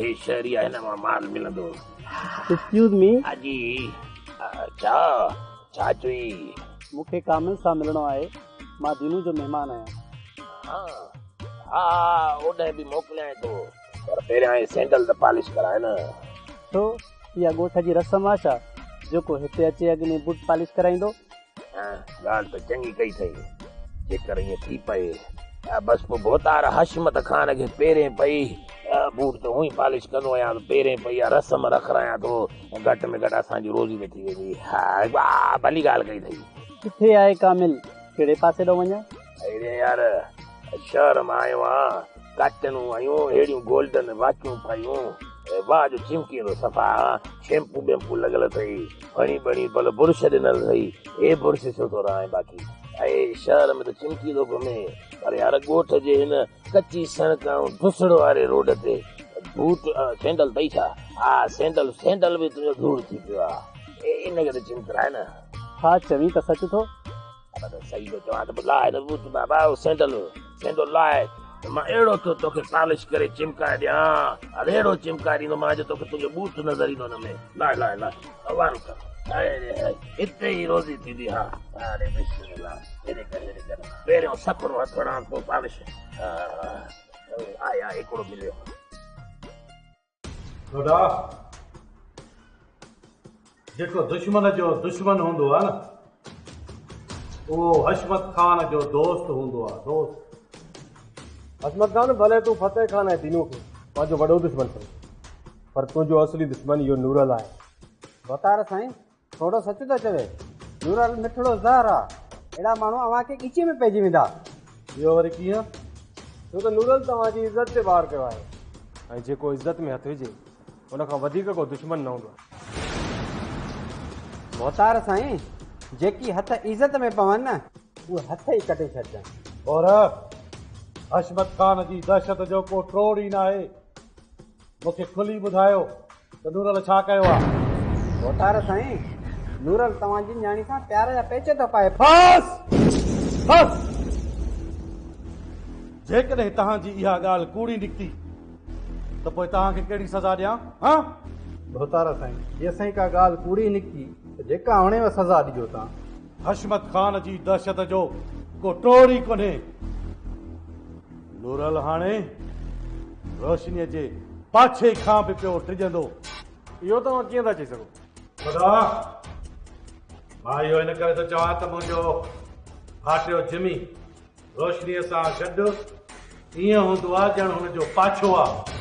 हे शहरी आहे न माल मिलंदो। Excuse me. हाजी छा चई? मूंखे कामिल सां मिलणो आहे। मां दीनू जो महिमान आहियां। हा ओॾे बि मोकिलियां थो, पर पहिरियां सैंडल त पॉलिश कराए न। छो इहा ॻोठ जी रस्म आहे छा जेको हिते अचे अॻु में बूट पॉलिश कराईंदो? ॻाल्हि त चङी कई अथई। जेकर ईअं थी पए बस पोइ भोतार हशमत ख़ान खे पहिरें पई बूट त हुई पॉलिश कंदो आहियां, पहिरें पई रस्म रखायां थो, घटि में घटि असांजी रोज़ी त थी वेंदी। हा भली ॻाल्हि कई अथई। किथे आहे कामिल? कहिड़े पासे ॾो वञा? अरे यार शहर मां आयो आहियां, काटनूं आयूं, अहिड़ियूं गोल्डन वाचूं पायूं, वाह जो चिमकी सफ़ा, शैम्पू वेम्पू लॻल अथई, बणी बणी भले बुरुश ॾिनल अथई। हे बुरुश छो थो रहां बाक़ी? ऐं शहर में त चिमकी थो घुमे, पर यार ॻोठ जे हिन कची सड़क ऐं धुसड़ वारे रोड ते बूट सैंडल अथई छा? हा सैंडल बि तुंहिंजो धूड़ थी पियो आहे, इनखे त चिमकराए न। हा चवी त सच थो। सही थो चवां त लाए न बूट बाबा, सैंडल लाए मां अहिड़ो तोखे पॉलिश करे चिमकाए ॾियां, अहिड़ो चिमकाए ॾींदो मां जो तोखे तुंहिंजो बूट नज़र ईंदो न में। लाए वारो कर, हिते ई रोज़ी थींदी। हा अरे बिस्मिल्लाह, हेॾे कर पहिरियों सफरो हथ हणां पोइ पॉलिश। आया हिकिड़ो मिलियो। जेको दुश्मन जो दुश्मन हूंदो आहे न, उहो हशमत खान जो दोस्त हूंदो आहे। दोस्त हशमत खान भले तूं फतेह खान ऐं दीनू खे पंहिंजो वॾो दुश्मन कर, पर तुंहिंजो असली दुश्मन इहो नूरल आहे। वतार साईं थोरो सच थो चवे। नूरल मिठड़ो ज़हर आहे। अहिड़ा माण्हू अव्हां खे कीचे में पइजी वेंदा। इहो वरी कीअं? छो त नूरल तव्हांजी इज़त ते वार कयो आहे, ऐं जेको इज़त में हथु विझे उन खां वधीक को दुश्मन न हूंदो। वतार साईं जेकी हथ इज़त में पवनि न उहे हथ ई कटे छॾिजनि। और हशमत खान जी दहशत जो को टोड़ ई न आहे। मूंखे खुली ॿुधायो त नूरल छा कयो आहे? वतार साईं नूरल तव्हांजी न्याणी सां प्यार जा पेच थो पाए। बस जेकॾहिं तव्हांजी इहा ॻाल्हि कूड़ी निकिती त पोइ तव्हांखे कहिड़ी सज़ा ॾियां? हा भोतारा साईं जे असांजी का ॻाल्हि कूड़ी निकिती त जेका हाणे सज़ा ॾिजो तव्हां। हशमत खान जी दहशत जो को टोड़ ई कोन्हे। नूरल हाणे रोशनीअ जे पाछे खां बि पियो टिजंदो। इहो तव्हां कीअं था चई सघो? मां इहो इन करे थो चवां त मुंहिंजो भाटियो जिमी रोशनीअ सां गॾु ईअं हूंदो आहे ॼण हुनजो पाछो आहे।